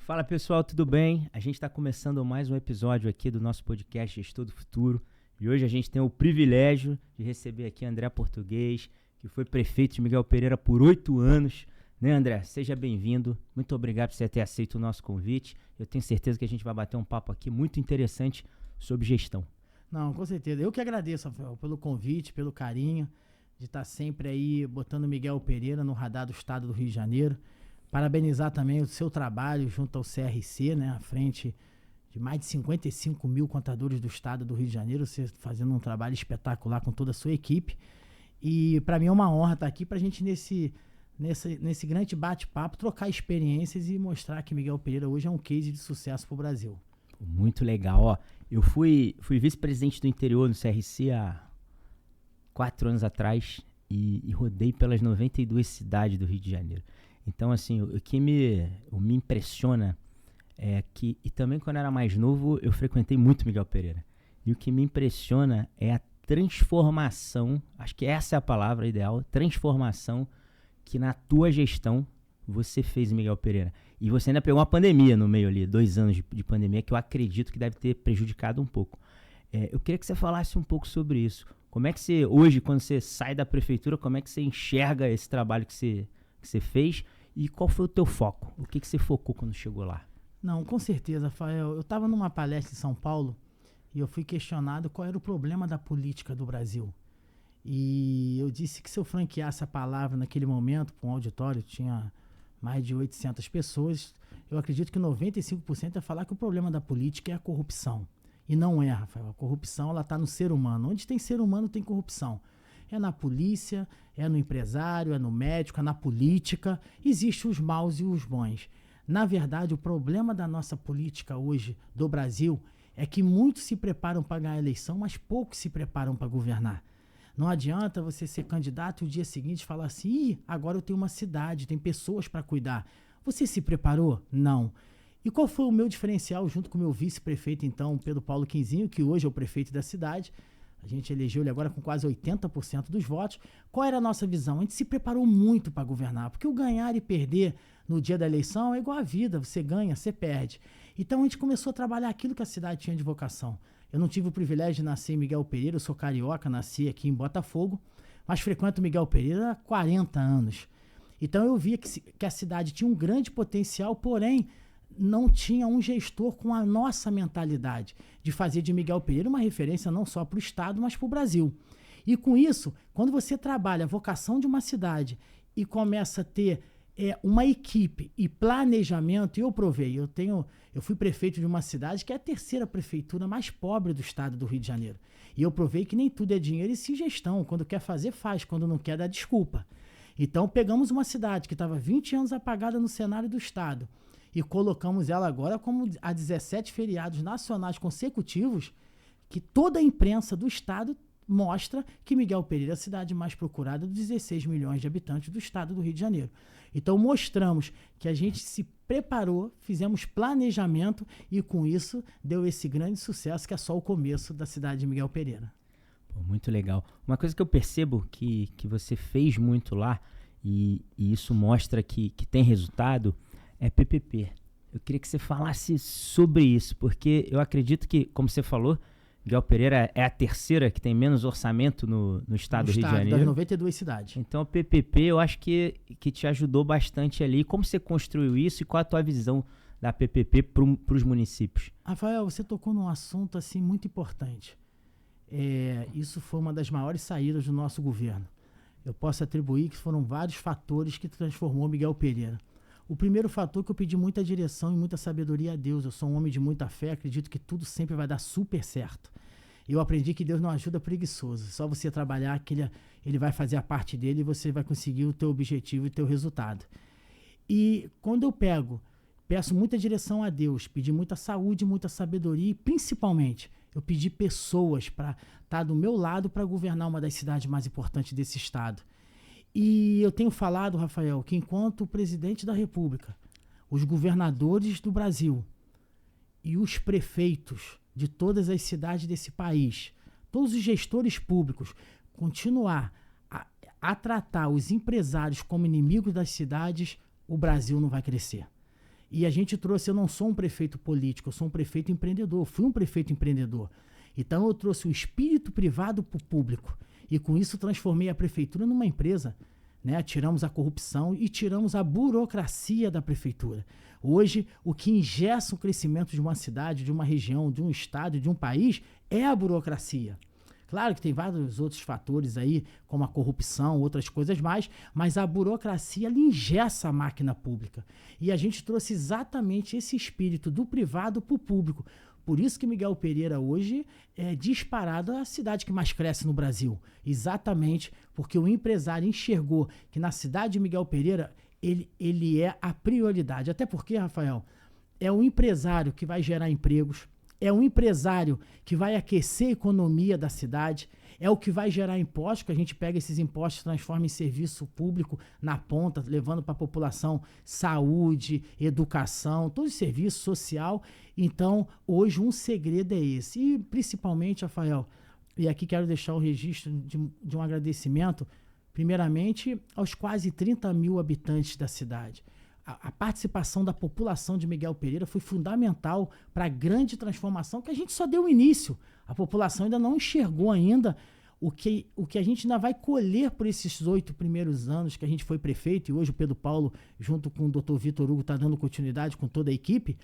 Fala pessoal, tudo bem? A gente está começando mais um episódio aqui do nosso podcast Gestor do Futuro e hoje a gente tem o privilégio de receber aqui André Português, que foi prefeito de Miguel Pereira por 8 anos. Né, André? Seja bem-vindo. Muito obrigado por você ter aceito o nosso convite. Eu tenho certeza que a gente vai bater um papo aqui muito interessante sobre gestão. Não, com certeza. Eu que agradeço, Rafael, pelo convite, pelo carinho de estar sempre aí botando Miguel Pereira no radar do estado do Rio de Janeiro. Parabenizar também o seu trabalho junto ao CRC, né, à frente de mais de 55 mil contadores do estado do Rio de Janeiro, você fazendo um trabalho espetacular com toda a sua equipe. E para mim é uma honra estar aqui para a gente nesse grande bate-papo trocar experiências e mostrar que Miguel Pereira hoje é um case de sucesso para o Brasil. Muito legal, ó. Eu fui vice-presidente do interior no CRC há 4 anos atrás e rodei pelas 92 cidades do Rio de Janeiro. Então, assim, o que me impressiona é que, e também quando eu era mais novo, eu frequentei muito Miguel Pereira. E o que me impressiona é a transformação, acho que essa é a palavra ideal, transformação que na tua gestão você fez em Miguel Pereira. E você ainda pegou uma pandemia no meio ali, 2 anos de pandemia, que eu acredito que deve ter prejudicado um pouco. Eu queria que você falasse um pouco sobre isso. Como é que você, hoje, quando você sai da prefeitura, como é que você enxerga esse trabalho que você fez e qual foi o teu foco? O que você focou quando chegou lá? Não, com certeza, Rafael. Eu estava numa palestra em São Paulo e eu fui questionado qual era o problema da política do Brasil. E eu disse que se eu franqueasse a palavra naquele momento para um auditório, tinha mais de 800 pessoas, eu acredito que 95% ia falar que o problema da política é a corrupção. E não é, Rafael. A corrupção ela está no ser humano. Onde tem ser humano tem corrupção. É na polícia, é no empresário, é no médico, é na política. Existem os maus e os bons. Na verdade, o problema da nossa política hoje, do Brasil, é que muitos se preparam para ganhar a eleição, mas poucos se preparam para governar. Não adianta você ser candidato e o dia seguinte falar assim, ih, agora eu tenho uma cidade, tem pessoas para cuidar. Você se preparou? Não. E qual foi o meu diferencial junto com o meu vice-prefeito, então, Pedro Paulo Quinzinho, que hoje é o prefeito da cidade? A gente elegeu ele agora com quase 80% dos votos. Qual era a nossa visão? A gente se preparou muito para governar, porque o ganhar e perder no dia da eleição é igual à vida, você ganha, você perde. Então a gente começou a trabalhar aquilo que a cidade tinha de vocação. Eu não tive o privilégio de nascer em Miguel Pereira, eu sou carioca, nasci aqui em Botafogo, mas frequento Miguel Pereira há 40 anos. Então eu via que a cidade tinha um grande potencial, porém não tinha um gestor com a nossa mentalidade de fazer de Miguel Pereira uma referência não só para o estado, mas para o Brasil. E com isso, quando você trabalha a vocação de uma cidade e começa a ter uma equipe e planejamento, e eu provei, eu fui prefeito de uma cidade que é a 3ª prefeitura mais pobre do estado do Rio de Janeiro. E eu provei que nem tudo é dinheiro e sim gestão. Quando quer fazer, faz. Quando não quer, dá desculpa. Então pegamos uma cidade que estava 20 anos apagada no cenário do estado e colocamos ela agora como a 17 feriados nacionais consecutivos, que toda a imprensa do estado mostra que Miguel Pereira é a cidade mais procurada dos 16 milhões de habitantes do estado do Rio de Janeiro. Então mostramos que a gente se preparou, fizemos planejamento e com isso deu esse grande sucesso que é só o começo da cidade de Miguel Pereira. Pô, muito legal. Uma coisa que eu percebo que você fez muito lá e isso mostra que tem resultado é PPP. Eu queria que você falasse sobre isso, porque eu acredito que, como você falou, Miguel Pereira é a 3ª que tem menos orçamento no estado do Rio de Janeiro. Das 92 cidades. Então, o PPP eu acho que te ajudou bastante ali. Como você construiu isso e qual a tua visão da PPP para os municípios? Rafael, você tocou num assunto assim muito importante. Isso foi uma das maiores saídas do nosso governo. Eu posso atribuir que foram vários fatores que transformou Miguel Pereira. O primeiro fator que eu pedi muita direção e muita sabedoria a Deus. Eu sou um homem de muita fé, acredito que tudo sempre vai dar super certo. Eu aprendi que Deus não ajuda preguiçoso. Só você trabalhar que ele vai fazer a parte dele e você vai conseguir o teu objetivo e o teu resultado. E quando eu peço muita direção a Deus, pedi muita saúde, muita sabedoria e principalmente eu pedi pessoas para estar do meu lado para governar uma das cidades mais importantes desse estado. E eu tenho falado, Rafael, que enquanto o presidente da República, os governadores do Brasil e os prefeitos de todas as cidades desse país, todos os gestores públicos, continuar a tratar os empresários como inimigos das cidades, o Brasil não vai crescer. E a gente trouxe, eu não sou um prefeito político, eu sou um prefeito empreendedor, fui um prefeito empreendedor. Então eu trouxe o espírito privado para o público. E com isso transformei a prefeitura numa empresa. Né? Tiramos a corrupção e tiramos a burocracia da prefeitura. Hoje, o que engessa o crescimento de uma cidade, de uma região, de um estado, de um país, é a burocracia. Claro que tem vários outros fatores aí, como a corrupção, outras coisas mais, mas a burocracia ela engessa a máquina pública. E a gente trouxe exatamente esse espírito do privado para o público. Por isso que Miguel Pereira hoje é disparado a cidade que mais cresce no Brasil. Exatamente porque o empresário enxergou que na cidade de Miguel Pereira ele é a prioridade. Até porque, Rafael, é o empresário que vai gerar empregos, é o empresário que vai aquecer a economia da cidade, é o que vai gerar impostos, que a gente pega esses impostos e transforma em serviço público na ponta, levando para a população saúde, educação, todo serviço social. Então, hoje um segredo é esse. E principalmente, Rafael, e aqui quero deixar o registro de um agradecimento, primeiramente aos quase 30 mil habitantes da cidade. A participação da população de Miguel Pereira foi fundamental para a grande transformação que a gente só deu o início. A população ainda não enxergou ainda o que a gente ainda vai colher por esses 8 primeiros anos que a gente foi prefeito, e hoje o Pedro Paulo, junto com o Dr. Vitor Hugo, está dando continuidade com toda a equipe.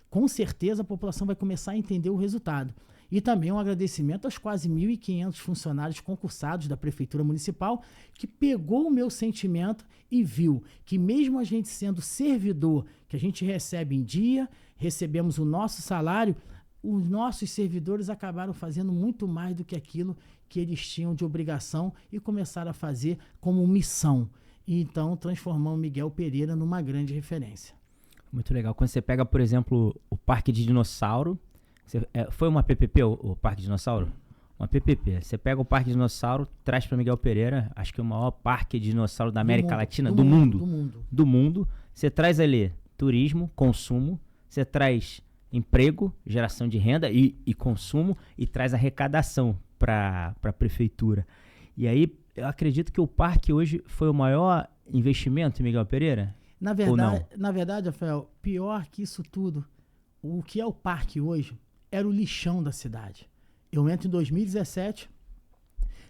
Com certeza a população vai começar a entender o resultado. E também um agradecimento aos quase 1.500 funcionários concursados da Prefeitura Municipal, que pegou o meu sentimento e viu que mesmo a gente sendo servidor, que a gente recebe em dia, recebemos o nosso salário, os nossos servidores acabaram fazendo muito mais do que aquilo que eles tinham de obrigação e começaram a fazer como missão. E então transformamos Miguel Pereira numa grande referência. Muito legal. Quando você pega, por exemplo, o Parque de Dinossauro, foi uma PPP o Parque de Dinossauro? Uma PPP. Você pega o Parque de Dinossauro, traz para Miguel Pereira, acho que é o maior parque de dinossauro da América Latina, do mundo. Você traz ali turismo, consumo, você traz emprego, geração de renda e consumo, e traz arrecadação para a prefeitura. E aí, eu acredito que o parque hoje foi o maior investimento em Miguel Pereira? Na verdade, Rafael, pior que isso tudo, o que é o parque hoje era o lixão da cidade. Eu entro em 2017,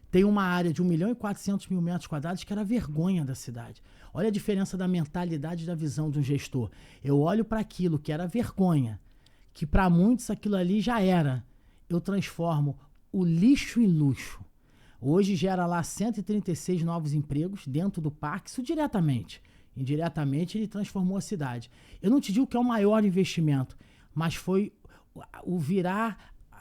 tem uma área de 1.400.000 metros quadrados que era a vergonha da cidade. Olha a diferença da mentalidade e da visão de um gestor. Eu olho para aquilo que era vergonha, que para muitos aquilo ali já era. Eu transformo o lixo em luxo. Hoje gera lá 136 novos empregos dentro do parque, isso diretamente. Indiretamente ele transformou a cidade. Eu não te digo que é o maior investimento, mas foi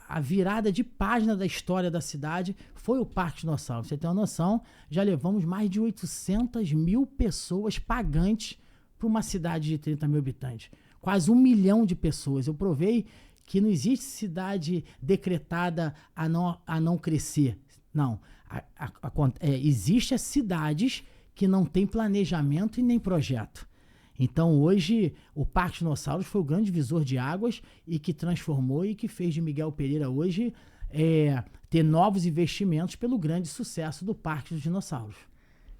a virada de página da história da cidade, foi o Parque Dinossauro. Você tem uma noção, já levamos mais de 800 mil pessoas pagantes para uma cidade de 30 mil habitantes. Quase 1 milhão de pessoas. Eu provei que não existe cidade decretada a não crescer. Não. Existem as cidades que não têm planejamento e nem projeto. Então hoje o Parque Dinossauros foi o grande divisor de águas e que transformou e que fez de Miguel Pereira hoje ter novos investimentos pelo grande sucesso do Parque dos Dinossauros.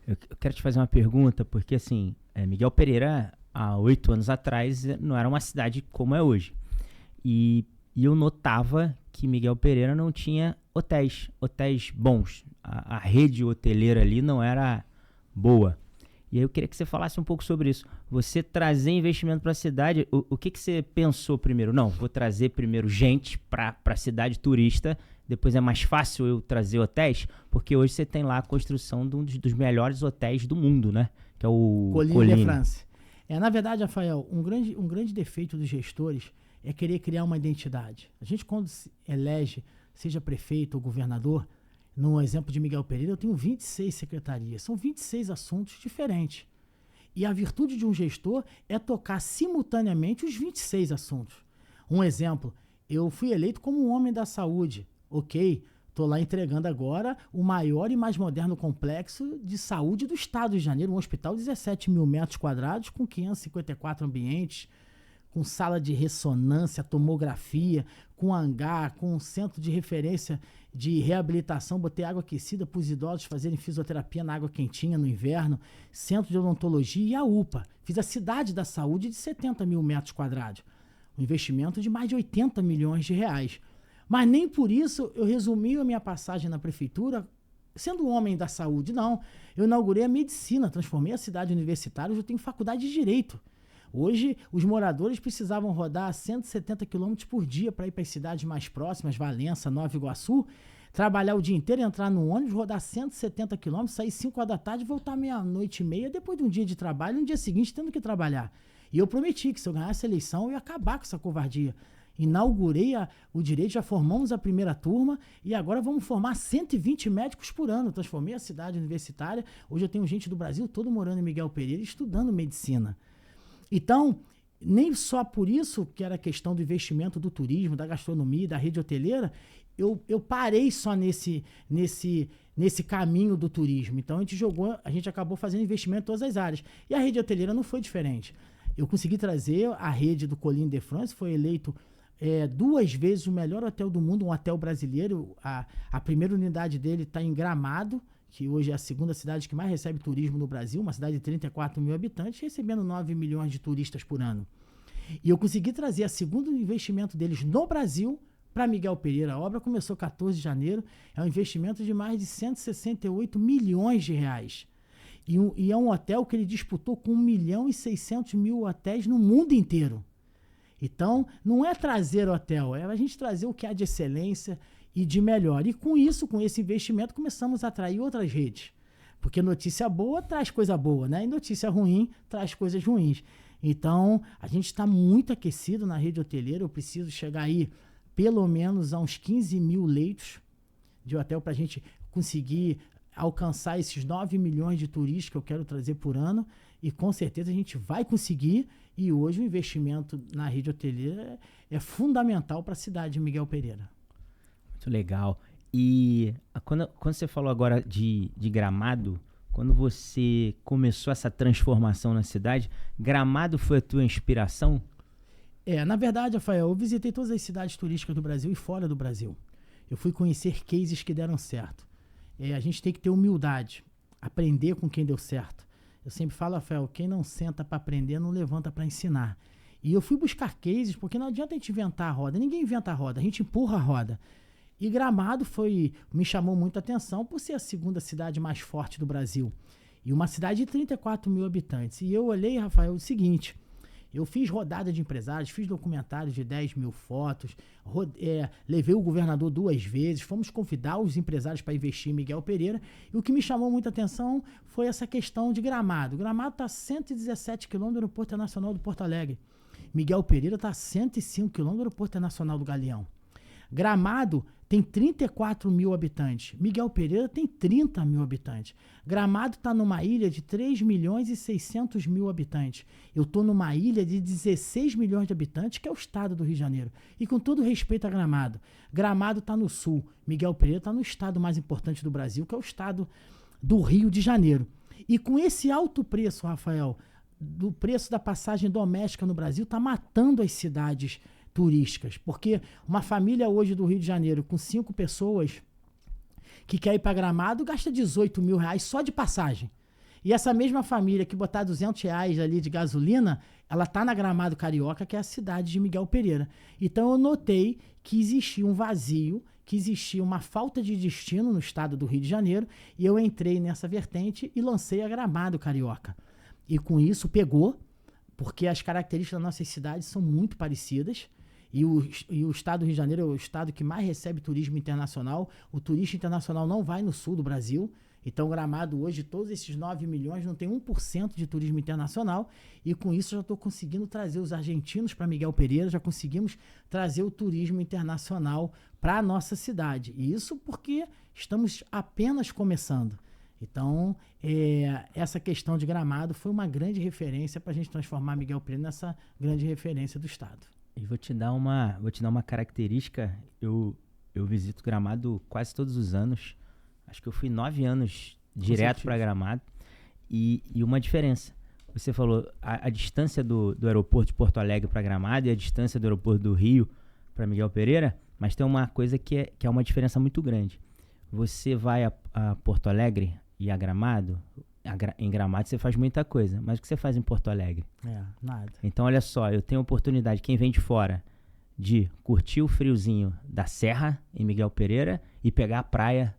Eu quero te fazer uma pergunta, porque assim, Miguel Pereira há 8 anos atrás não era uma cidade como é hoje. E eu notava que Miguel Pereira não tinha hotéis bons. A rede hoteleira ali não era boa. E aí eu queria que você falasse um pouco sobre isso. Você trazer investimento para a cidade, o que você pensou primeiro? Não, vou trazer primeiro gente para a cidade turista, depois é mais fácil eu trazer hotéis, porque hoje você tem lá a construção de um dos melhores hotéis do mundo, né? Que é o Colline de France. Na verdade, Rafael, um grande defeito dos gestores é querer criar uma identidade. A gente, quando se elege, seja prefeito ou governador, no exemplo de Miguel Pereira, eu tenho 26 secretarias. São 26 assuntos diferentes. E a virtude de um gestor é tocar simultaneamente os 26 assuntos. Um exemplo, eu fui eleito como um homem da saúde. Ok, estou lá entregando agora o maior e mais moderno complexo de saúde do estado de Janeiro, um hospital de 17 mil metros quadrados, com 554 ambientes, com sala de ressonância, tomografia, com hangar, com um centro de referência de reabilitação, botei água aquecida para os idosos fazerem fisioterapia na água quentinha no inverno, centro de odontologia e a UPA. Fiz a cidade da saúde de 70 mil metros quadrados. Um investimento de mais de 80 milhões de reais. Mas nem por isso eu resumi a minha passagem na prefeitura sendo um homem da saúde. Não, eu inaugurei a medicina, transformei a cidade universitária, hoje eu tenho faculdade de Direito. Hoje, os moradores precisavam rodar 170 quilômetros por dia para ir para as cidades mais próximas, Valença, Nova Iguaçu, trabalhar o dia inteiro, entrar no ônibus, rodar 170 quilômetros, sair 5 horas da tarde e voltar meia-noite e meia, depois de um dia de trabalho, no dia seguinte tendo que trabalhar. E eu prometi que se eu ganhasse a eleição, eu ia acabar com essa covardia. Inaugurei o direito, já formamos a primeira turma e agora vamos formar 120 médicos por ano. Transformei a cidade universitária. Hoje eu tenho gente do Brasil todo morando em Miguel Pereira estudando medicina. Então, nem só por isso que era questão do investimento do turismo, da gastronomia, da rede hoteleira, eu parei só nesse caminho do turismo. Então a gente acabou fazendo investimento em todas as áreas. E a rede hoteleira não foi diferente. Eu consegui trazer a rede do Colline de France, foi eleito 2 vezes o melhor hotel do mundo, um hotel brasileiro. A primeira unidade dele está em Gramado, que hoje é a segunda cidade que mais recebe turismo no Brasil, uma cidade de 34 mil habitantes, recebendo 9 milhões de turistas por ano. E eu consegui trazer o segundo investimento deles no Brasil para Miguel Pereira. A obra começou 14 de janeiro, é um investimento de mais de 168 milhões de reais. E é um hotel que ele disputou com 1.600.000 hotéis no mundo inteiro. Então, não é trazer hotel, é a gente trazer o que há de excelência e de melhor. E com isso, com esse investimento, começamos a atrair outras redes. Porque notícia boa traz coisa boa, né? E notícia ruim traz coisas ruins. Então, a gente está muito aquecido na rede hoteleira. Eu preciso chegar aí pelo menos a uns 15 mil leitos de hotel para a gente conseguir alcançar esses 9 milhões de turistas que eu quero trazer por ano. E com certeza a gente vai conseguir. E hoje o investimento na rede hoteleira é fundamental para a cidade de Miguel Pereira. Muito legal. E quando você falou agora de Gramado, quando você começou essa transformação na cidade, Gramado foi a tua inspiração? Na verdade, Rafael, eu visitei todas as cidades turísticas do Brasil e fora do Brasil. Eu fui conhecer cases que deram certo. A gente tem que ter humildade, aprender com quem deu certo. Eu sempre falo, Rafael, quem não senta para aprender não levanta para ensinar. E eu fui buscar cases, porque não adianta a gente inventar a roda. Ninguém inventa a roda, a gente empurra a roda. E Gramado me chamou muita atenção por ser a segunda cidade mais forte do Brasil. E uma cidade de 34 mil habitantes. E eu olhei, Rafael, o seguinte, eu fiz rodada de empresários, fiz documentários de 10 mil fotos, levei o governador 2 vezes, fomos convidar os empresários para investir em Miguel Pereira. E o que me chamou muita atenção foi essa questão de Gramado. Gramado está a 117 quilômetros do Aeroporto Internacional do Porto Alegre. Miguel Pereira está a 105 quilômetros do Aeroporto Internacional do Galeão. Gramado tem 34 mil habitantes. Miguel Pereira tem 30 mil habitantes. Gramado está numa ilha de 3 milhões e 600 mil habitantes. Eu estou numa ilha de 16 milhões de habitantes, que é o estado do Rio de Janeiro. E com todo respeito a Gramado, Gramado está no sul. Miguel Pereira está no estado mais importante do Brasil, que é o estado do Rio de Janeiro. E com esse alto preço, Rafael, do preço da passagem doméstica no Brasil, está matando as cidades turísticas, porque uma família hoje do Rio de Janeiro com 5 pessoas que quer ir para Gramado gasta 18 mil reais só de passagem. E essa mesma família que botar 200 reais ali de gasolina, ela tá na Gramado Carioca, que é a cidade de Miguel Pereira. Então eu notei que existia um vazio, que existia uma falta de destino no estado do Rio de Janeiro, e eu entrei nessa vertente e lancei a Gramado Carioca. E com isso pegou, porque as características das nossas cidades são muito parecidas. E o estado do Rio de Janeiro é o estado que mais recebe turismo internacional. O turista internacional não vai no sul do Brasil. Então, Gramado hoje, todos esses 9 milhões, não tem 1% de turismo internacional. E com isso, já estou conseguindo trazer os argentinos para Miguel Pereira, já conseguimos trazer o turismo internacional para a nossa cidade. E isso porque estamos apenas começando. Então, essa questão de Gramado foi uma grande referência para a gente transformar Miguel Pereira nessa grande referência do estado. E vou te dar uma característica. Eu visito Gramado quase todos os anos. Acho que eu fui 9 anos direto para Gramado. E uma diferença. Você falou a distância do aeroporto de Porto Alegre para Gramado e a distância do aeroporto do Rio para Miguel Pereira, mas tem uma coisa que é uma diferença muito grande. Você vai a Porto Alegre e a Gramado, em Gramado você faz muita coisa, mas o que você faz em Porto Alegre? Nada. Então, olha só, eu tenho a oportunidade, quem vem de fora, de curtir o friozinho da Serra, em Miguel Pereira, e pegar a praia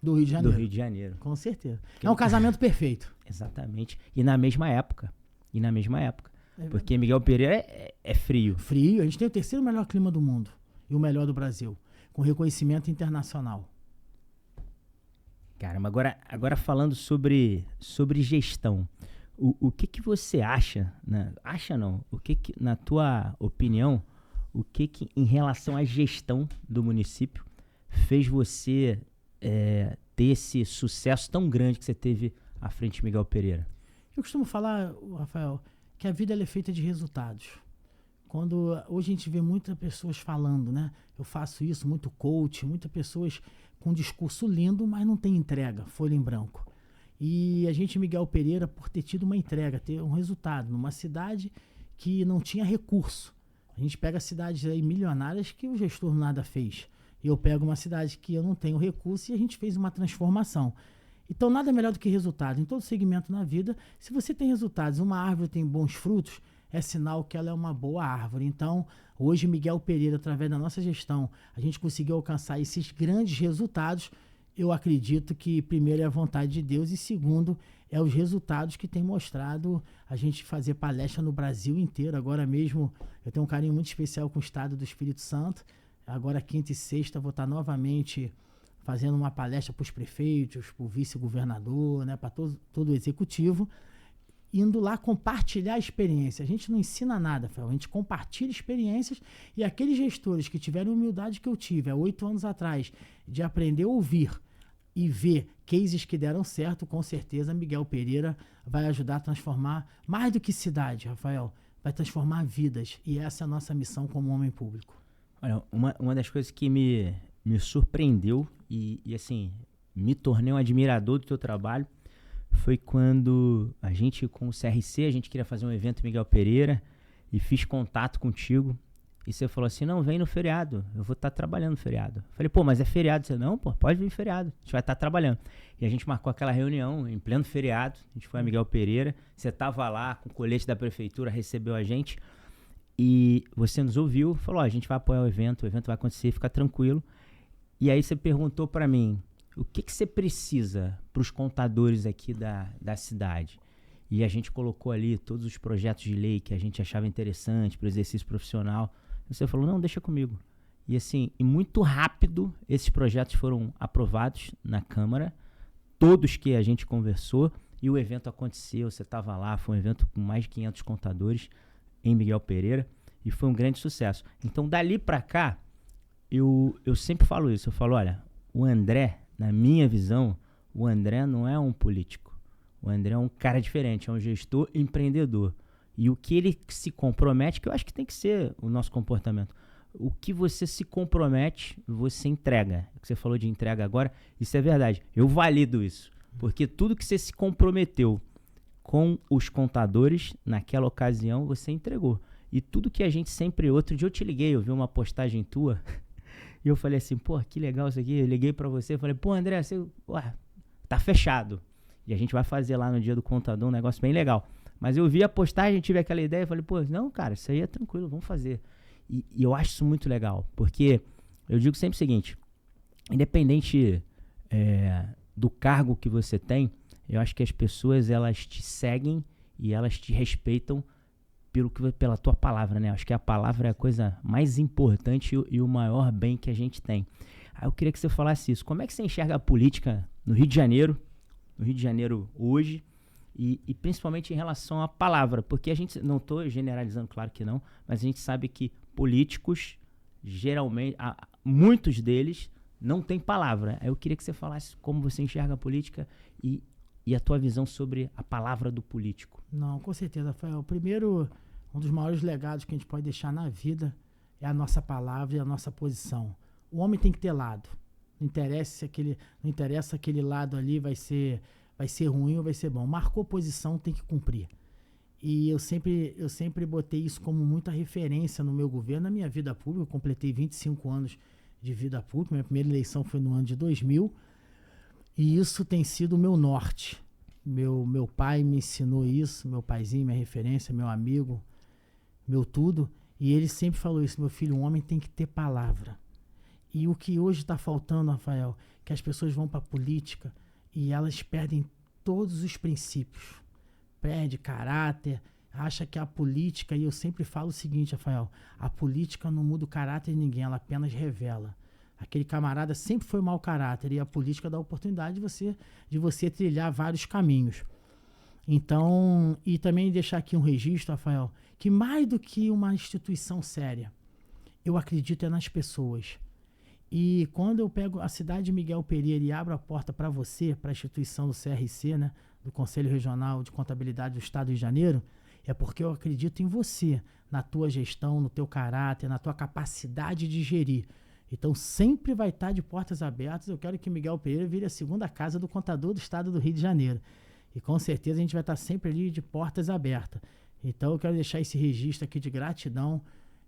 Do Rio de Janeiro. do Rio de Janeiro. Com certeza. É um casamento perfeito. Exatamente. E na mesma época. É Porque Miguel Pereira é frio. Frio. A gente tem o terceiro melhor clima do mundo. E o melhor do Brasil. Com reconhecimento internacional. Caramba, agora falando sobre gestão. O que você acha, né? Acha não, na tua opinião, o que em relação à gestão do município fez você ter esse sucesso tão grande que você teve à frente de Miguel Pereira? Eu costumo falar, Rafael, que a vida ela é feita de resultados. Hoje a gente vê muitas pessoas falando, né? Eu faço isso, muito coach, muitas pessoas com um discurso lindo, mas não tem entrega, folha em branco. E a gente, Miguel Pereira, por ter tido uma entrega, ter um resultado numa cidade que não tinha recurso. A gente pega cidades aí milionárias que o gestor nada fez. Eu pego uma cidade que eu não tenho recurso e a gente fez uma transformação. Então nada melhor do que resultado. Em todo segmento na vida, se você tem resultados, uma árvore tem bons frutos, é sinal que ela é uma boa árvore. Então, hoje, Miguel Pereira, através da nossa gestão, a gente conseguiu alcançar esses grandes resultados. Eu acredito que, primeiro, é a vontade de Deus e, segundo, é os resultados que tem mostrado a gente fazer palestra no Brasil inteiro. Agora mesmo, eu tenho um carinho muito especial com o estado do Espírito Santo. Agora, quinta e sexta, vou estar novamente fazendo uma palestra para os prefeitos, para o vice-governador, né, para todo o executivo, indo lá compartilhar a experiência. A gente não ensina nada, Fel, a gente compartilha experiências e aqueles gestores que tiveram a humildade que eu tive há 8 anos atrás, de aprender a ouvir e ver cases que deram certo, com certeza Miguel Pereira vai ajudar a transformar, mais do que cidade, Rafael, vai transformar vidas. E essa é a nossa missão como homem público. Olha, uma das coisas que me surpreendeu e assim, me tornei um admirador do teu trabalho foi quando a gente, com o CRC, a gente queria fazer um evento em Miguel Pereira e fiz contato contigo e você falou assim, não, vem no feriado, eu vou estar trabalhando no feriado. Eu falei, pô, mas é feriado. Você, não, pô, pode vir feriado, a gente vai estar trabalhando. E a gente marcou aquela reunião em pleno feriado, a gente foi a Miguel Pereira, você estava lá com o colete da prefeitura, recebeu a gente e você nos ouviu, falou, a gente vai apoiar o evento vai acontecer, fica tranquilo. E aí você perguntou para mim, o que você precisa para os contadores aqui da cidade? E a gente colocou ali todos os projetos de lei que a gente achava interessante para o exercício profissional. E você falou, não, deixa comigo. E assim, e muito rápido, esses projetos foram aprovados na Câmara, todos que a gente conversou, e o evento aconteceu, você estava lá, foi um evento com mais de 500 contadores em Miguel Pereira, e foi um grande sucesso. Então, dali para cá, eu sempre falo isso, eu falo, olha, o André, na minha visão, o André não é um político. O André é um cara diferente, é um gestor empreendedor. E o que ele se compromete, que eu acho que tem que ser o nosso comportamento. O que você se compromete, você entrega. O que você falou de entrega agora, isso é verdade. Eu valido isso. Porque tudo que você se comprometeu com os contadores, naquela ocasião, você entregou. E tudo que a gente sempre... Outro dia eu te liguei, eu vi uma postagem tua... E eu falei assim, pô, que legal isso aqui. Eu liguei pra você, falei, pô, André, você, tá fechado. E a gente vai fazer lá no dia do contador um negócio bem legal. Mas eu vi a postagem, tive aquela ideia, falei, pô, não, cara, isso aí é tranquilo, vamos fazer. E eu acho isso muito legal, porque eu digo sempre o seguinte, independente do cargo que você tem, eu acho que as pessoas, elas te seguem e elas te respeitam pela tua palavra, né? Acho que a palavra é a coisa mais importante e o maior bem que a gente tem. Aí eu queria que você falasse isso. Como é que você enxerga a política no Rio de Janeiro hoje, e principalmente em relação à palavra? Porque a gente, não estou generalizando, claro que não, mas a gente sabe que políticos, geralmente, muitos deles não têm palavra. Aí eu queria que você falasse como você enxerga a política e a tua visão sobre a palavra do político. Não, com certeza, Rafael. Primeiro, um dos maiores legados que a gente pode deixar na vida é a nossa palavra e a nossa posição. O homem tem que ter lado. Não interessa aquele lado ali vai ser ruim ou vai ser bom. Marcou posição, tem que cumprir. E eu sempre botei isso como muita referência no meu governo, na minha vida pública. Eu completei 25 anos de vida pública. Minha primeira eleição foi no ano de 2000. E isso tem sido o meu norte. Meu pai me ensinou isso, meu paizinho, minha referência, meu amigo, meu tudo. E ele sempre falou isso: meu filho, um homem tem que ter palavra. E o que hoje está faltando, Rafael, que as pessoas vão para a política e elas perdem todos os princípios. Perde caráter, acha que a política, e eu sempre falo o seguinte, Rafael: a política não muda o caráter de ninguém, ela apenas revela. Aquele camarada sempre foi mau caráter e a política dá a oportunidade de você trilhar vários caminhos. Então, e também deixar aqui um registro, Rafael, que mais do que uma instituição séria, eu acredito nas pessoas. E quando eu pego a cidade de Miguel Pereira e abro a porta para você, para a instituição do CRC, né, do Conselho Regional de Contabilidade do Estado do Rio de Janeiro, é porque eu acredito em você, na tua gestão, no teu caráter, na tua capacidade de gerir. Então sempre vai estar de portas abertas. Eu quero que Miguel Pereira vire a segunda casa do contador do Estado do Rio de Janeiro. E com certeza a gente vai estar sempre ali de portas abertas. Então eu quero deixar esse registro aqui de gratidão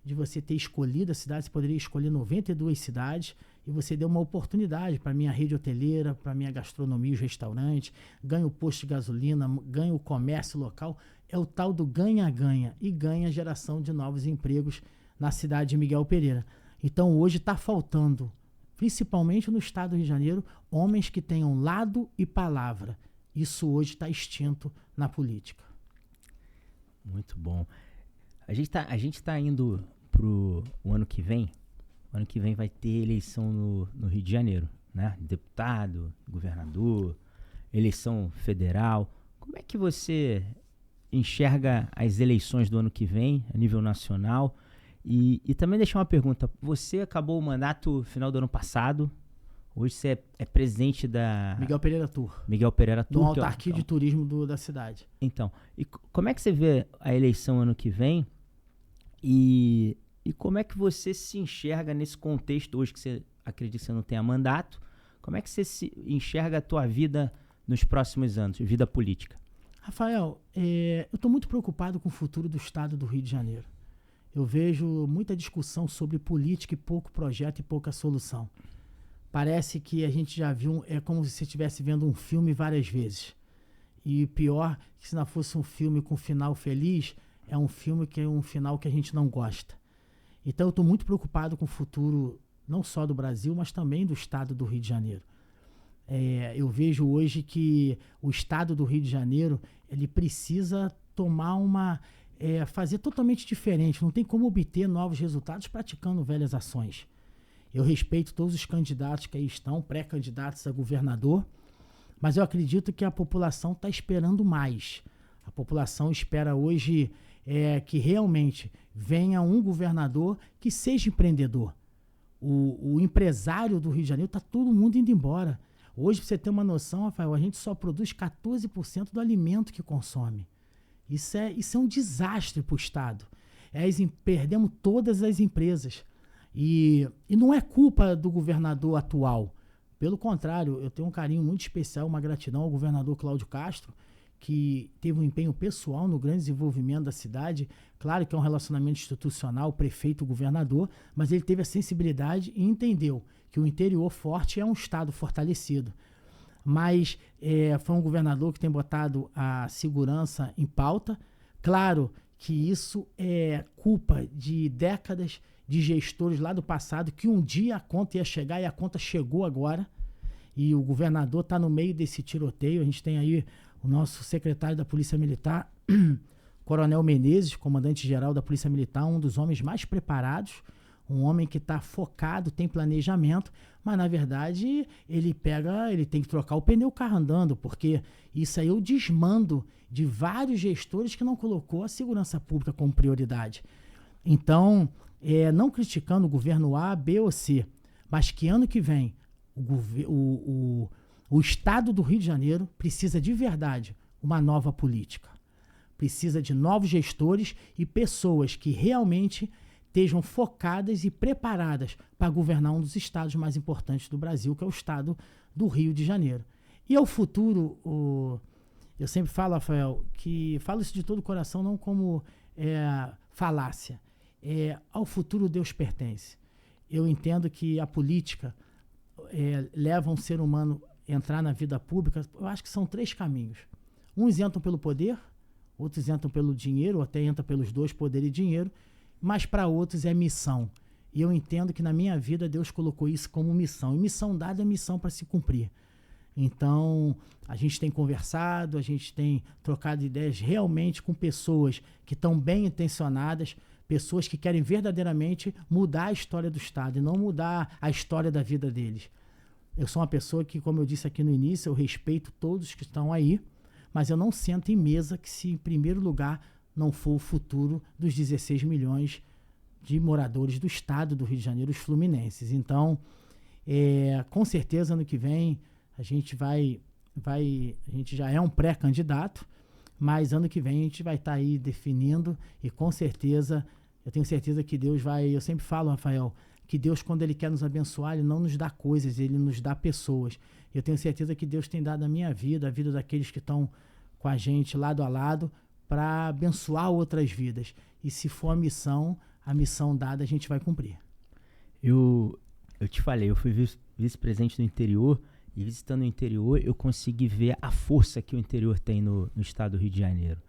de você ter escolhido a cidade. Você poderia escolher 92 cidades e você deu uma oportunidade para a minha rede hoteleira, para a minha gastronomia, os restaurantes, ganha o posto de gasolina, ganha o comércio local. É o tal do ganha-ganha e ganha a geração de novos empregos na cidade de Miguel Pereira. Então hoje está faltando, principalmente no estado do Rio de Janeiro, homens que tenham lado e palavra. Isso hoje está extinto na política. Muito bom. A gente tá indo pro o ano que vem. O ano que vem vai ter eleição no Rio de Janeiro, né? Deputado, governador, eleição federal. Como é que você enxerga as eleições do ano que vem, a nível nacional? E também deixar uma pergunta: você acabou o mandato final do ano passado, hoje você é presidente da... Miguel Pereira Tour. Miguel Pereira Tour. Do autarquia de turismo da cidade. Então, e como é que você vê a eleição ano que vem? E como é que você se enxerga nesse contexto hoje que você acredita que você não tenha mandato? Como é que você se enxerga a tua vida nos próximos anos, vida política? Rafael, eu estou muito preocupado com o futuro do estado do Rio de Janeiro. Eu vejo muita discussão sobre política e pouco projeto e pouca solução. Parece que a gente já viu, é como se você estivesse vendo um filme várias vezes. E pior, que se não fosse um filme com final feliz, é um filme que é um final que a gente não gosta. Então eu estou muito preocupado com o futuro, não só do Brasil, mas também do estado do Rio de Janeiro. Eu vejo hoje que o estado do Rio de Janeiro, ele precisa tomar fazer totalmente diferente. Não tem como obter novos resultados praticando velhas ações. Eu respeito todos os candidatos que aí estão, pré-candidatos a governador, mas eu acredito que a população está esperando mais. A população espera hoje que realmente venha um governador que seja empreendedor. O empresário do Rio de Janeiro, está todo mundo indo embora. Hoje, para você ter uma noção, Rafael, a gente só produz 14% do alimento que consome. Isso é um desastre para o Estado. Perdemos todas as empresas. E não é culpa do governador atual. Pelo contrário, eu tenho um carinho muito especial, uma gratidão ao governador Cláudio Castro, que teve um empenho pessoal no grande desenvolvimento da cidade. Claro que é um relacionamento institucional, prefeito-governador, mas ele teve a sensibilidade e entendeu que o interior forte é um estado fortalecido. Mas foi um governador que tem botado a segurança em pauta. Claro que isso é culpa de décadas de gestores lá do passado, que um dia a conta ia chegar e a conta chegou agora. E o governador está no meio desse tiroteio. A gente tem aí o nosso secretário da Polícia Militar, Coronel Menezes, comandante-geral da Polícia Militar, um dos homens mais preparados, um homem que está focado, tem planejamento, mas na verdade ele tem que trocar o pneu carro andando, porque isso aí é o desmando de vários gestores que não colocou a segurança pública como prioridade. Então, não criticando o governo A, B ou C, mas que ano que vem o estado do Rio de Janeiro precisa de verdade uma nova política. Precisa de novos gestores e pessoas que realmente estejam focadas e preparadas para governar um dos estados mais importantes do Brasil, que é o estado do Rio de Janeiro. E ao futuro, eu sempre falo, Rafael, que falo isso de todo o coração, não como falácia. Ao futuro Deus pertence. Eu entendo que a política leva um ser humano a entrar na vida pública. Eu acho que são 3 caminhos. Uns entram pelo poder, outros entram pelo dinheiro, ou até entram pelos dois, poder e dinheiro, mas para outros é missão. E eu entendo que na minha vida Deus colocou isso como missão. E missão dada é missão para se cumprir. Então, a gente tem conversado, a gente tem trocado ideias realmente com pessoas que estão bem intencionadas, pessoas que querem verdadeiramente mudar a história do Estado e não mudar a história da vida deles. Eu sou uma pessoa que, como eu disse aqui no início, eu respeito todos que estão aí, mas eu não sento em mesa que se, em primeiro lugar, não for o futuro dos 16 milhões de moradores do Estado do Rio de Janeiro, os fluminenses. Então, com certeza, ano que vem, a gente já é um pré-candidato, mas ano que vem a gente vai estar aí definindo e com certeza, eu tenho certeza que Deus vai, eu sempre falo, Rafael, que Deus, quando Ele quer nos abençoar, Ele não nos dá coisas, Ele nos dá pessoas. Eu tenho certeza que Deus tem dado a minha vida, a vida daqueles que estão com a gente lado a lado, para abençoar outras vidas. E se for a missão dada a gente vai cumprir. Eu te falei, eu fui vice-presidente do interior, e visitando o interior eu consegui ver a força que o interior tem no estado do Rio de Janeiro.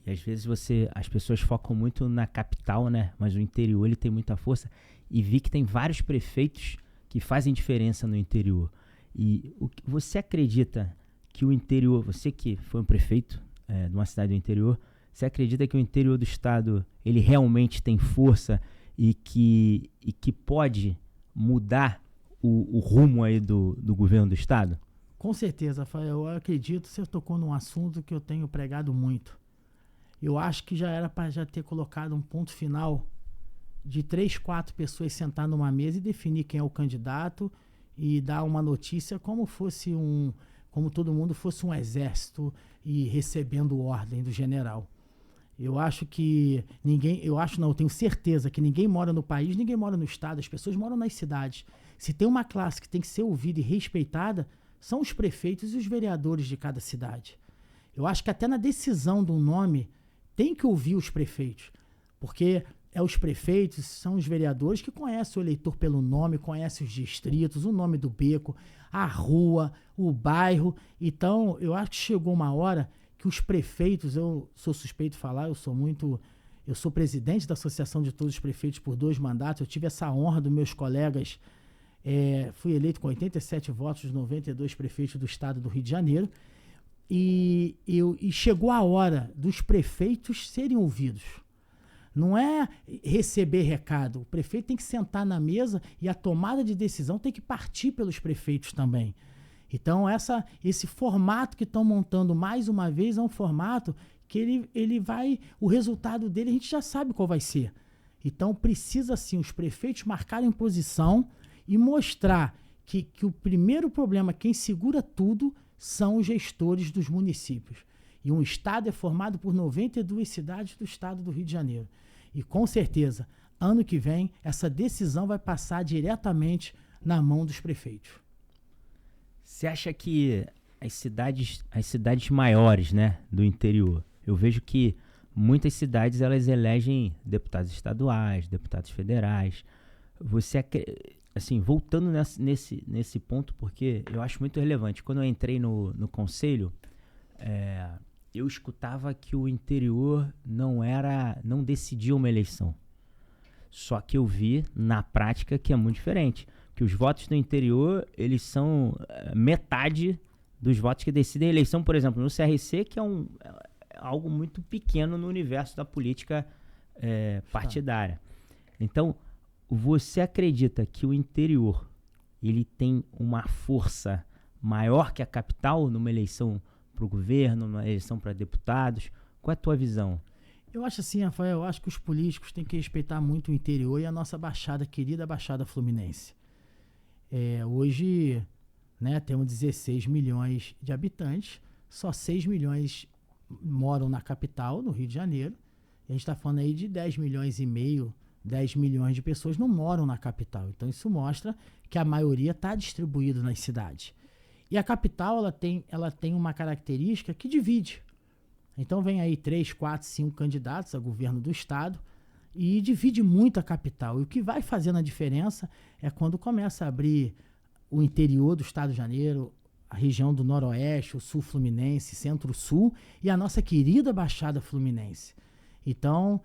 E às vezes as pessoas focam muito na capital, né? Mas o interior ele tem muita força. E vi que tem vários prefeitos que fazem diferença no interior. E você acredita que o interior, você que foi um prefeito de uma cidade do interior, você acredita que o interior do estado ele realmente tem força e que pode mudar o rumo aí do governo do estado? Com certeza, Rafael. Eu acredito, você tocou num assunto que eu tenho pregado muito. Eu acho que já era para já ter colocado um ponto final de 3, 4 pessoas sentar numa mesa e definir quem é o candidato e dar uma notícia como todo mundo fosse um exército e recebendo ordem do general. Eu acho que eu tenho certeza que ninguém mora no país, ninguém mora no estado, as pessoas moram nas cidades. Se tem uma classe que tem que ser ouvida e respeitada, são os prefeitos e os vereadores de cada cidade. Eu acho que até na decisão do nome tem que ouvir os prefeitos, porque os prefeitos, são os vereadores que conhecem o eleitor pelo nome, conhecem os distritos, o nome do beco, a rua, o bairro. Então, eu acho que chegou uma hora que os prefeitos, eu sou suspeito de falar, eu sou presidente da Associação de Todos os Prefeitos por 2 mandatos, eu tive essa honra dos meus colegas, fui eleito com 87 votos dos 92 prefeitos do estado do Rio de Janeiro, e chegou a hora dos prefeitos serem ouvidos. Não é receber recado. O prefeito tem que sentar na mesa e a tomada de decisão tem que partir pelos prefeitos também. Então, esse formato que estão montando mais uma vez é um formato que o resultado dele a gente já sabe qual vai ser. Então, precisa sim os prefeitos marcarem posição e mostrar que o primeiro problema, quem segura tudo, são os gestores dos municípios. E um estado é formado por 92 cidades do estado do Rio de Janeiro. E com certeza, ano que vem, essa decisão vai passar diretamente na mão dos prefeitos. Você acha que as cidades maiores, né, do interior, eu vejo que muitas cidades elas elegem deputados estaduais, deputados federais. Você, assim, voltando nesse ponto, porque eu acho muito relevante. Quando eu entrei no conselho, eu escutava que o interior não decidia uma eleição. Só que eu vi na prática que é muito diferente. Que os votos do interior, eles são metade dos votos que decidem a eleição, por exemplo, no CRC, que é algo muito pequeno no universo da política partidária. Então, você acredita que o interior ele tem uma força maior que a capital numa eleição para o governo, numa eleição para deputados? Qual é a tua visão? Eu acho assim, Rafael, eu acho que os políticos têm que respeitar muito o interior e a nossa querida Baixada Fluminense. Hoje, né, temos 16 milhões de habitantes, só 6 milhões moram na capital, no Rio de Janeiro. E a gente está falando aí de 10 milhões e meio, 10 milhões de pessoas não moram na capital. Então isso mostra que a maioria está distribuída nas cidades. E a capital ela tem uma característica que divide. Então vem aí 3, 4, 5 candidatos a governo do estado e divide muito a capital. E o que vai fazendo a diferença é quando começa a abrir o interior do estado de Janeiro, a região do Noroeste, o Sul Fluminense, Centro-Sul e a nossa querida Baixada Fluminense. Então,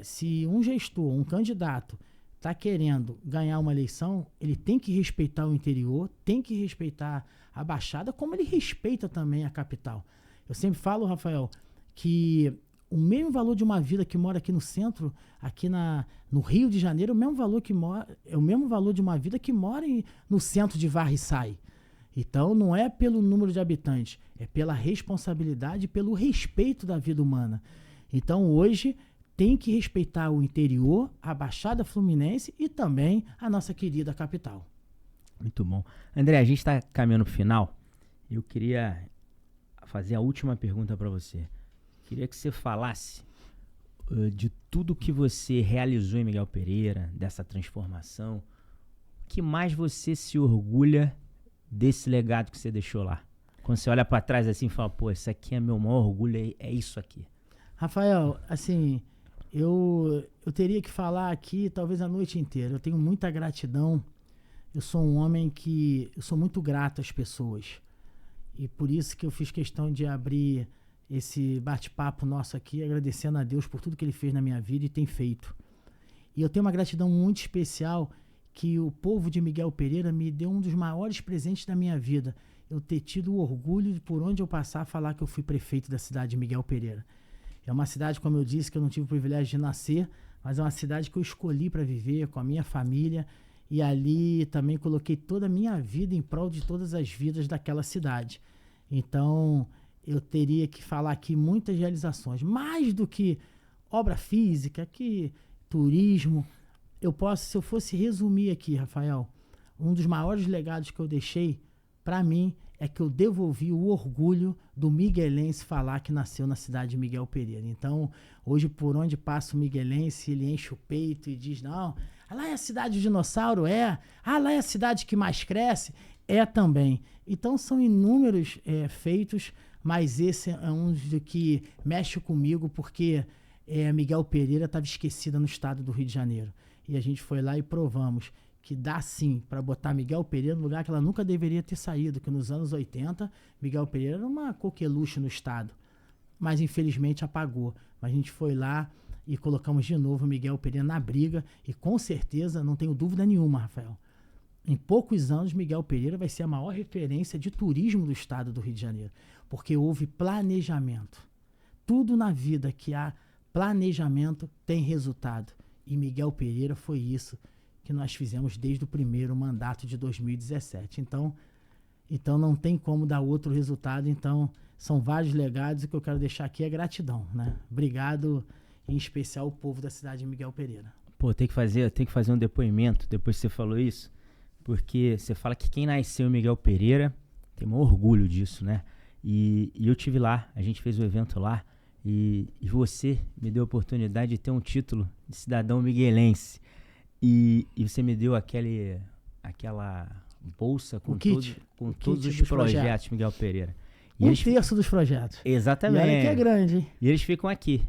se um gestor, um candidato, está querendo ganhar uma eleição, ele tem que respeitar o interior, tem que respeitar a Baixada, como ele respeita também a capital. Eu sempre falo, Rafael, que o mesmo valor de uma vida que mora aqui no centro, aqui no Rio de Janeiro, é o mesmo valor de uma vida que mora no centro de Varriçai. Então, não é pelo número de habitantes, é pela responsabilidade, pelo respeito da vida humana. Então, hoje, tem que respeitar o interior, a Baixada Fluminense e também a nossa querida capital. Muito bom. André, a gente está caminhando para o final. Eu queria fazer a última pergunta para você. Queria que você falasse de tudo que você realizou em Miguel Pereira, dessa transformação. O que mais você se orgulha desse legado que você deixou lá? Quando você olha para trás assim e fala, pô, isso aqui é meu maior orgulho, é isso aqui. Rafael, assim, eu teria que falar aqui talvez a noite inteira. Eu tenho muita gratidão. Eu sou um homem que... Eu sou muito grato às pessoas. E por isso que eu fiz questão de abrir esse bate-papo nosso aqui, agradecendo a Deus por tudo que Ele fez na minha vida e tem feito. E eu tenho uma gratidão muito especial que o povo de Miguel Pereira me deu um dos maiores presentes da minha vida. Eu ter tido o orgulho de, por onde eu passar, falar que eu fui prefeito da cidade de Miguel Pereira. É uma cidade, como eu disse, que eu não tive o privilégio de nascer, mas é uma cidade que eu escolhi para viver com a minha família, e ali também coloquei toda a minha vida em prol de todas as vidas daquela cidade. Então, eu teria que falar aqui muitas realizações, mais do que obra física, que turismo. Se eu fosse resumir aqui, Rafael, um dos maiores legados que eu deixei, para mim, é que eu devolvi o orgulho do miguelense falar que nasceu na cidade de Miguel Pereira. Então, hoje, por onde passa o miguelense, ele enche o peito e diz, não, lá é a cidade do dinossauro, lá é a cidade que mais cresce, também. Então, são inúmeros feitos, mas esse é um do que mexe comigo, porque Miguel Pereira estava esquecida no estado do Rio de Janeiro. E a gente foi lá e provamos que dá sim para botar Miguel Pereira no lugar que ela nunca deveria ter saído, que nos anos 80, Miguel Pereira era uma coqueluche no estado. Mas infelizmente apagou. Mas a gente foi lá e colocamos de novo Miguel Pereira na briga e com certeza, não tenho dúvida nenhuma, Rafael, em poucos anos Miguel Pereira vai ser a maior referência de turismo do estado do Rio de Janeiro, porque houve planejamento. Tudo na vida que há planejamento tem resultado. E Miguel Pereira foi isso que nós fizemos desde o primeiro mandato de 2017. Então não tem como dar outro resultado. Então, são vários legados e o que eu quero deixar aqui é gratidão, né? Obrigado, em especial, o povo da cidade de Miguel Pereira. Pô, tem que fazer um depoimento depois que você falou isso, porque você fala que quem nasceu em Miguel Pereira tem um orgulho disso, né? E eu tive lá, a gente fez o evento lá, e você me deu a oportunidade de ter um título de cidadão miguelense. E você me deu aquela bolsa com todos os projetos Miguel Pereira. E um terço dos projetos. Exatamente. E olha que é grande, hein? E eles ficam aqui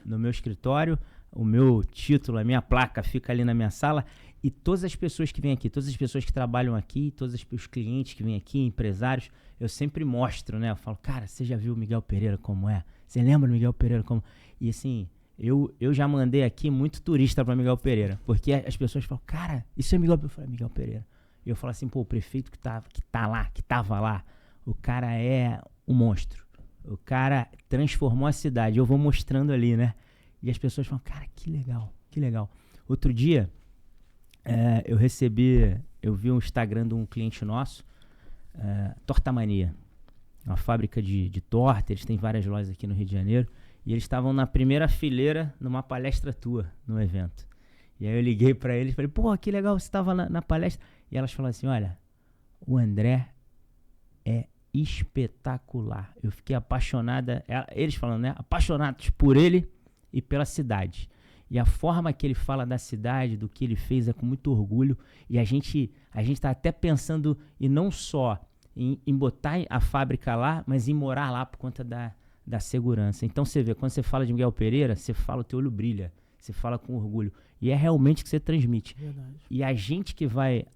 no meu escritório. O meu título, a minha placa fica ali na minha sala. E todas as pessoas que vêm aqui, todas as pessoas que trabalham aqui, todos os clientes que vêm aqui, empresários, eu sempre mostro, né? Eu falo, cara, você já viu o Miguel Pereira como é? Você lembra do Miguel Pereira como... E assim... Eu já mandei aqui muito turista para Miguel Pereira, porque as pessoas falam, cara, isso é Miguel Pereira. Eu falo, Miguel Pereira. E eu falo assim, pô, o prefeito que tava lá, o cara é um monstro. O cara transformou a cidade. Eu vou mostrando ali, né? E as pessoas falam, cara, que legal, que legal. Outro dia, eu vi um Instagram de um cliente nosso, Torta Mania, uma fábrica de torta, eles têm várias lojas aqui no Rio de Janeiro. E eles estavam na primeira fileira numa palestra tua, no evento. E aí eu liguei pra eles e falei, pô, que legal, você estava na palestra. E elas falaram assim, olha, o André é espetacular. Eu fiquei apaixonada, eles falando, né, apaixonados por ele e pela cidade. E a forma que ele fala da cidade, do que ele fez, é com muito orgulho. E a gente tá até pensando em não só em botar a fábrica lá, mas em morar lá por conta da segurança. Então você vê, quando você fala de Miguel Pereira, você fala, o teu olho brilha, você fala com orgulho. E é realmente o que você transmite. Verdade. E a gente que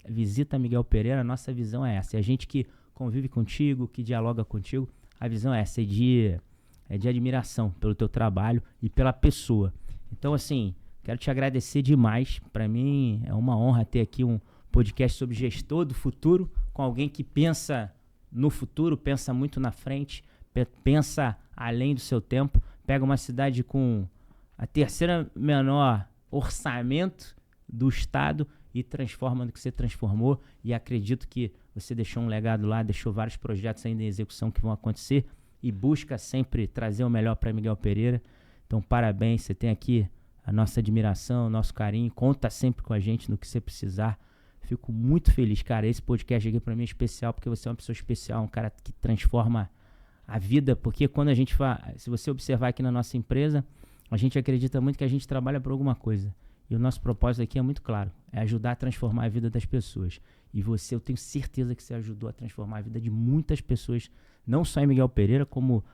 visita Miguel Pereira, a nossa visão é essa. É a gente que convive contigo, que dialoga contigo. A visão é essa, é de admiração pelo teu trabalho e pela pessoa. Então, assim, quero te agradecer demais. Para mim é uma honra ter aqui um podcast sobre gestor do futuro, com alguém que pensa no futuro, pensa muito na frente, pensa além do seu tempo. Pega uma cidade com a terceira menor orçamento do estado e transforma no que você transformou, e acredito que você deixou um legado lá, deixou vários projetos ainda em execução que vão acontecer e busca sempre trazer o melhor para Miguel Pereira. Então, parabéns, você tem aqui a nossa admiração, o nosso carinho, conta sempre com a gente no que você precisar. Fico muito feliz, cara. Esse podcast aqui para mim é especial porque você é uma pessoa especial, um cara que transforma a vida, porque quando a gente se você observar aqui na nossa empresa, a gente acredita muito que a gente trabalha por alguma coisa. E o nosso propósito aqui é muito claro, é ajudar a transformar a vida das pessoas. E você, eu tenho certeza que você ajudou a transformar a vida de muitas pessoas, não só em Miguel Pereira, como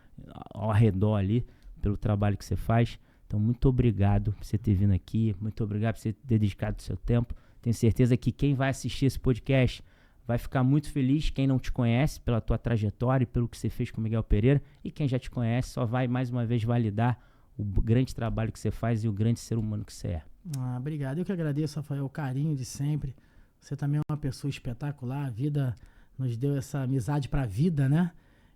ao redor ali, pelo trabalho que você faz. Então, muito obrigado por você ter vindo aqui, muito obrigado por você ter dedicado o seu tempo. Tenho certeza que quem vai assistir esse podcast vai ficar muito feliz, quem não te conhece, pela tua trajetória e pelo que você fez com Miguel Pereira. E quem já te conhece só vai mais uma vez validar o grande trabalho que você faz e o grande ser humano que você é. Obrigado. Eu que agradeço, Rafael, o carinho de sempre. Você também é uma pessoa espetacular. A vida nos deu essa amizade para a vida, né?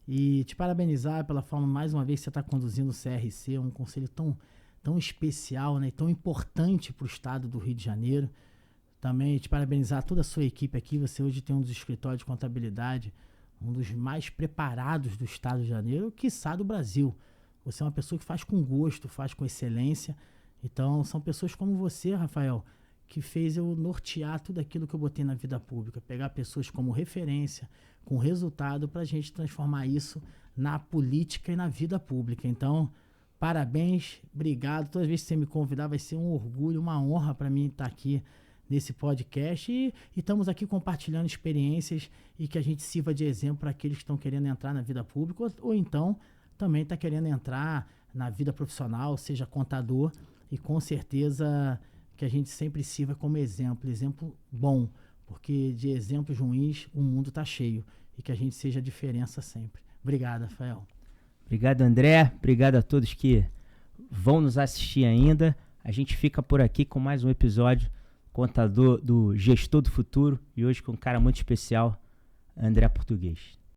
E te parabenizar pela forma, mais uma vez, que você está conduzindo o CRC, um conselho tão especial, né? E tão importante para o estado do Rio de Janeiro. Também te parabenizar toda a sua equipe aqui. Você hoje tem um dos escritórios de contabilidade, um dos mais preparados do estado de Janeiro, quiçá do Brasil. Você é uma pessoa que faz com gosto, faz com excelência. Então, são pessoas como você, Rafael, que fez eu nortear tudo aquilo que eu botei na vida pública. Pegar pessoas como referência, com resultado, para a gente transformar isso na política e na vida pública. Então, parabéns, obrigado. Toda vez que você me convidar, vai ser um orgulho, uma honra para mim estar aqui nesse podcast. E estamos aqui compartilhando experiências e que a gente sirva de exemplo para aqueles que estão querendo entrar na vida pública ou então também está querendo entrar na vida profissional, seja contador, e com certeza que a gente sempre sirva como exemplo bom, porque de exemplos ruins o mundo está cheio, e que a gente seja a diferença sempre. Obrigado, Rafael. Obrigado, André. Obrigado a todos que vão nos assistir ainda. A gente fica por aqui com mais um episódio contador do Gestor do Futuro, e hoje com um cara muito especial, André Português.